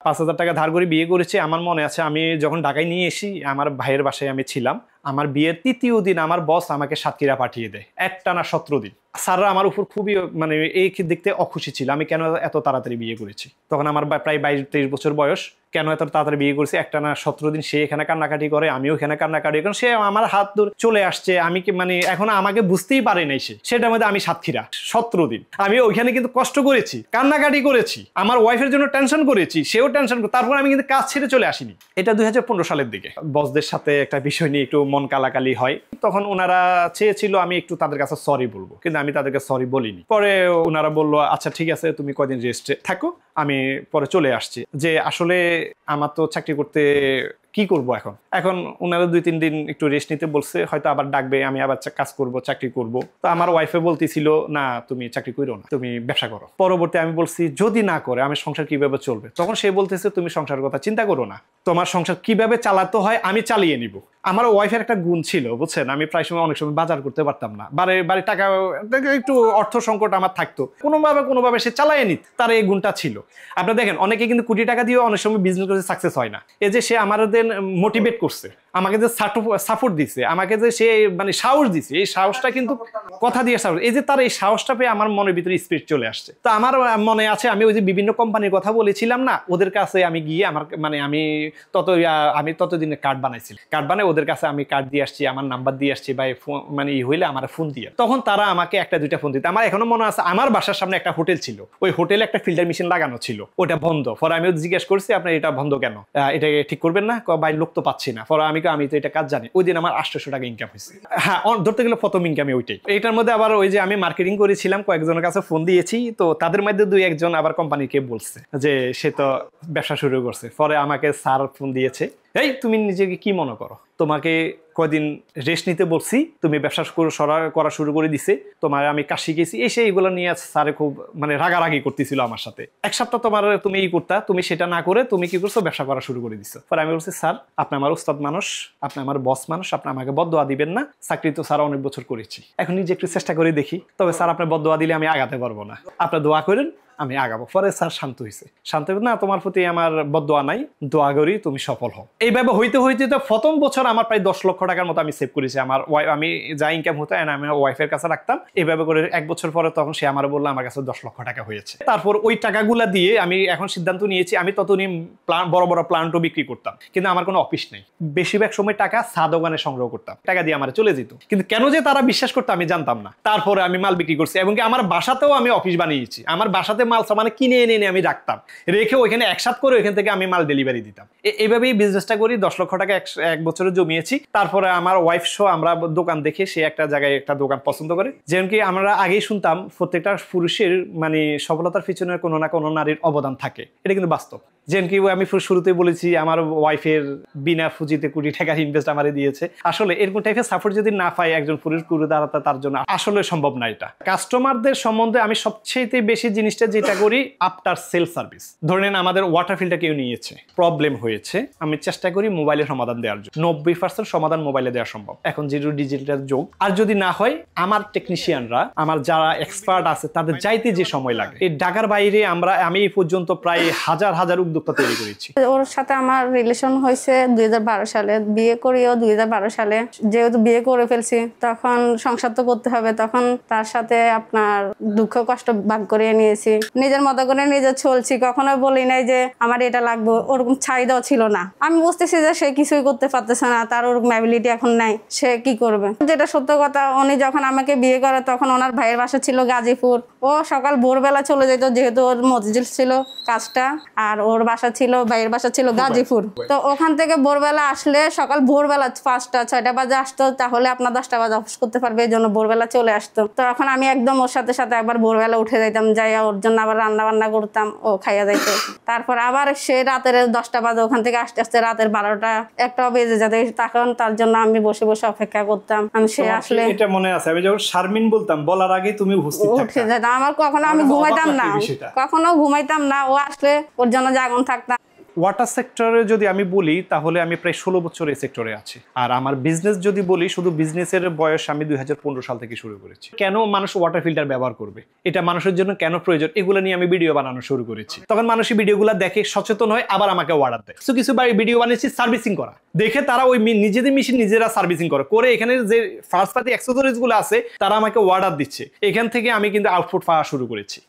5,000 টাকা ধার করে বিয়ে করেছি। আমার মনে আছে আমি যখন ঢাকায় নিয়ে এসি আমার ভাইয়ের বাসায় আমি ছিলাম, আমার বিয়ের 3য় দিন আমার বস আমাকে সাতক্ষীরা পাঠিয়ে দেয়, একটানা 17 দিন। স্যাররা আমার উপর খুবই মানে এই দেখতে অখুশি ছিল, আমি কেন এত তাড়াতাড়ি বিয়ে করেছি। তখন আমার প্রায় 22-23 বছর বয়স, কেন এত তাড়াতাড়ি বিয়ে করেছি। একটানা 17 দিন সে এখানে কান্নাকাটি করে, আমিও এখানে কান্নাকাটি, কারণ সে আমার হাত ধরে চলে আসছে। আমি কি মানে এখন আমাকে বুঝতেই পারে নাই সেটার মধ্যে আমি সাতক্ষীরা 17 দিন আমি ওইখানে কিন্তু কষ্ট করেছি, কান্নাকাটি করেছি, আমার ওয়াইফের জন্য টেনশন করেছি, সেও টেনশন করে, তারপর আমি কিন্তু কাজ ছেড়ে চলে আসিনি। এটা 2015 সালের দিকে বসদের সাথে একটা বিষয় নিয়ে একটু মন কালাকালি হয়। তখন ওনারা চেয়েছিল আমি একটু তাদের কাছে সরি বলবো, কিন্তু আমি তাদেরকে সরি বলিনি। পরে ওনারা বললো আচ্ছা ঠিক আছে তুমি কদিন রেস্টে থাকো, আমি পরে চলে আসছি। যে আসলে আমার তো চাকরি করতে কি করব এখন ওনারা 2-3 দিন একটু রেস্ট নিতে বলছে, হয়তো আবার ডাকবে, আমি আবার কাজ করব, চাকরি করব। তো আমার ওয়াইফে বলতেছিল না তুমি চাকরি করো না, তুমি ব্যবসা করো। পরবর্তী আমি বলছি যদি না করে আমি সংসার কিভাবে চলবে, তখন সে বলতেছে তুমি সংসারের কথা চিন্তা করো না, তোমার সংসার কিভাবে চালাতে হয় আমি চালিয়ে নিব। আমার ওয়াইফের একটা গুণ ছিল বুঝছেন, আমি প্রায় সময় অনেক সময় বাজার করতে পারতাম না, বাড়ির টাকা একটু অর্থ সংকট আমার থাকতো, কোনোভাবে সে চালিয়ে নিত, তার এই গুণটা ছিল। আপনারা দেখেন অনেকে কিন্তু কোটি টাকা দিয়ে অনেক সময় বিজনেস করে সাকসেস হয় না। এই যে সে আমাদের মোটিভেট করছে, আমাকে যে সাপোর্ট দিছে, আমাকে যে সে মানে সাহস দিছে, এই সাহসটা কিন্তু কথা দিয়ে সাহস, এই যে তার এই সাহসটা পেয়ে আমার মনের ভিতরে স্পিরিট চলে আসছে। তো আমার মনে আছে আমি ওই যে বিভিন্ন কোম্পানির কথা বলেছিলাম না, ওদের কাছে আমি গিয়ে আমার মানে আমি ততদিনে কার্ড বানাইছিলাম, কার্ড বানাই ওদের কাছে আমি কার্ড দিয়ে আসছি, আমার নাম্বার দিয়ে আসছি, বা মানে হইলে আমার ফোন দিয়ে, তখন তারা আমাকে 1-2টা ফোন দিত। আমার এখনো মনে আছে আমার বাসার সামনে একটা হোটেল ছিল, ওই হোটেলে একটা ফিল্টার মেশিন লাগানো ছিল, ওটা বন্ধ। পরে আমি জিজ্ঞেস করছি আপনার এটা বন্ধ কেন, এটা ঠিক করবেন না, ভাই লোক তো পাচ্ছি না। পরে আমি তো এটা কাজ জানি। ওই দিন আমার 800 টাকা ইনকাম হয়েছে। হ্যাঁ, ধরতে গেলে প্রথম ইনকামই ওইটাই। এটার মধ্যে আবার ওই যে আমি মার্কেটিং করেছিলাম, কয়েকজনের কাছে ফোন দিয়েছি, তো তাদের মধ্যে 2-1 জন আবার কোম্পানিকে বলছে যে সে তো ব্যবসা শুরু করছে। পরে আমাকে স্যার ফোন দিয়েছে, এই তুমি নিজেকে কি মনে করো, তোমাকে কয়দিন রেস্ট নিতে বলছি, তুমি ব্যবসা করা শুরু করে দিছে, তোমার আমি কাজ শিখেছি, এইগুলো নিয়ে স্যারে খুব মানে রাগারাগি করতেছিল আমার সাথে। 1 সপ্তাহ তুমি এই করতা, তুমি সেটা না করে তুমি কি করছো, ব্যবসা করা শুরু করে দিছো। পরে আমি বলছি স্যার আপনি আমার উস্তাদ মানুষ, আপনি আমার বস মানুষ, আপনি আমাকে বদদোয়া দিবেন না, চাকরি তো স্যার অনেক বছর করেছি, এখন নিজে একটু চেষ্টা করে দেখি, তবে স্যার আপনার বদদোয়া দিলে আমি আগাতে পারবো না, আপনার দোয়া করেন আমি আগাবো। পরে স্যার শান্ত হয়েছে, না তোমার প্রতি আমার বদদোয়া নাই, দোয়া করি তুমি সফল হও। এইভাবে হইতে হইতে তো প্রথম বছর আমার প্রায় 10 লক্ষ টাকার মতো আমি সেভ করেছি। আমার আমি যা ইনকাম হতো আমি ওয়াইফের কাছে রাখতাম, এইভাবে করে 1 বছর পরে তখন সে আমার বললো আমার কাছে 10 লক্ষ টাকা হয়েছে। তারপর ওই টাকাগুলা দিয়ে আমি এখন সিদ্ধান্ত নিয়েছি, আমি ততদিন বড় বড় প্লান্টও বিক্রি করতাম, কিন্তু আমার কোনো অফিস নেই, বেশিরভাগ সময় টাকা চা দোকানে সংগ্রহ করতাম, টাকা দিয়ে আমার চলে যেত, কিন্তু কেন যে তারা বিশ্বাস করতো আমি জানতাম না। তারপরে আমি মাল বিক্রি করছি, এবং আমার বাসাতেও আমি অফিস বানিয়েছি, আমার বাসাতে মাল সামানে কিনে এনে আমি রাখতাম, রেখে ওইখানে একসাথ করে ওইখান থেকে আমি মাল ডেলিভারি দিতাম। এইভাবেই বিজনেসটা করি, 10 লক্ষ টাকা 1 বছরে জমিয়েছি। তারপরে আমার ওয়াইফ সহ আমরা দোকান দেখে সে একটা জায়গায় একটা দোকান পছন্দ করে, যেমন কি আমরা আগেই শুনতাম প্রত্যেকটা পুরুষের মানে সফলতার পিছনে কোনো না কোনো নারীর অবদান থাকে, এটা কিন্তু বাস্তব। যেমন কি আমি শুরুতে বলেছি আমার ওয়াইফের বিনা পুঁজিতে কোটি টাকার ইনভেস্ট আমারে দিয়েছে। আসলে এরকম টাইপের সাপোর্ট যদি না পায় একজন পুরুষ ঘুরে দাঁড়াতে, তার জন্য আসলে সম্ভব না। এটা কাস্টমারদের সম্বন্ধে আমি সবচেয়ে বেশি জিনিসটা যেটা করি আফটার সেল সার্ভিস। ধরেন আমাদের ওয়াটার ফিল্টার কেউ নিয়েছে, প্রবলেম হয়েছে, আমি চেষ্টা করি মোবাইলের সমাধান দেওয়ার জন্য। 90% সমাধান মোবাইলে দেওয়া সম্ভব এখন, যেহেতু ডিজিটাল যুগ। আর যদি না হয় আমার টেকনিশিয়ানরা, আমার যারা এক্সপার্ট আছে তাদের যাইতে যে সময় লাগে, এই ঢাকার বাইরে আমি এই পর্যন্ত প্রায় হাজার উদ্যোক্তা তৈরি করেছি। ওর সাথে আমার রিলেশন হয়েছে 2012 সালে, বিয়ে করিও 2012 সালে। যেহেতু বিয়ে করে ফেলছি তখন সংসার তো করতে হবে, তখন তার সাথে আপনার দুঃখ কষ্ট ভাগ করে নিয়েছি, নিজের মতো করে নিজে চলছি, কখনো বলি নাই যে আমার এটা লাগবে, ওরকম চাহিদাও ছিল না। আমি বুঝতেছি যে সে কিছুই করতে পারতেছে না, তার ওরকম অ্যাবিলিটি এখন নাই, সে কি করবে। যেটা সত্য কথা, উনি যখন আমাকে বিয়ে করে তখন ওনার ভাইয়ের বাসা ছিল গাজীপুর, ও সকাল ভোরবেলা চলে যেত, যেহেতু ওর মসজিদ ছিল কাজটা, আর ওর বাসা ছিল, ভাইয়ের বাসা ছিল গাজীপুর। তো ওখান থেকে ভোরবেলা আসলে সকাল ভোরবেলা 5টা-6টা বাজে আসতো, তাহলে আপনার 10টা বাজে অফিস করতে পারবে, এই জন্য ভোরবেলা চলে আসতো। তো এখন আমি একদম ওর সাথে একবার ভোরবেলা উঠে যাইতাম, যাইয়া ওর জন্য আবার রান্না বান্না করতাম, ও খাইয়া যাইতো। তারপর আবার সে রাতের 10টা বাজে ওখান থেকে আসতে আসতে রাতের 12টা-1টা বেজে যেত, তখন তার জন্য আমি বসে বসে অপেক্ষা করতাম। আমি সে আসলে এটা মনে আছে, আমি যখন শারমিন বলতাম বলার আগে তুমি উঠে যেতাম। আমার কখনো আমি ঘুমাইতাম না, কখনো ঘুমাইতাম না, ও আসলে ওর জন্য জাগন থাকতাম। ওয়াটার সেক্টরে যদি আমি বলি তাহলে আমি প্রায় 16 বছর এই সেক্টরে আছি। আর আমার বিজনেস যদি বলি, শুধু বিজনেসের বয়স আমি 2015 সাল থেকে শুরু করেছি। কেন মানুষ ওয়াটার ফিল্টার ব্যবহার করবে, এটা মানুষের জন্য কেন প্রয়োজন, এগুলো নিয়ে আমি ভিডিও বানানো শুরু করেছি। তখন মানুষ ভিডিওগুলো দেখে সচেতন হয়, আবার আমাকে অর্ডার দেয়। কিছু ভিডিও বানিয়েছি সার্ভিসিং করা, দেখে তারা ওই নিজেদের মেশিন নিজেরা সার্ভিসিং করে এখানে যে ফার্স্ট পার্টি অ্যাক্সেসরিজ গুলো আছে তারা আমাকে অর্ডার দিচ্ছে। এখান থেকে আমি কিন্তু আউটপুট পাওয়া শুরু করেছি।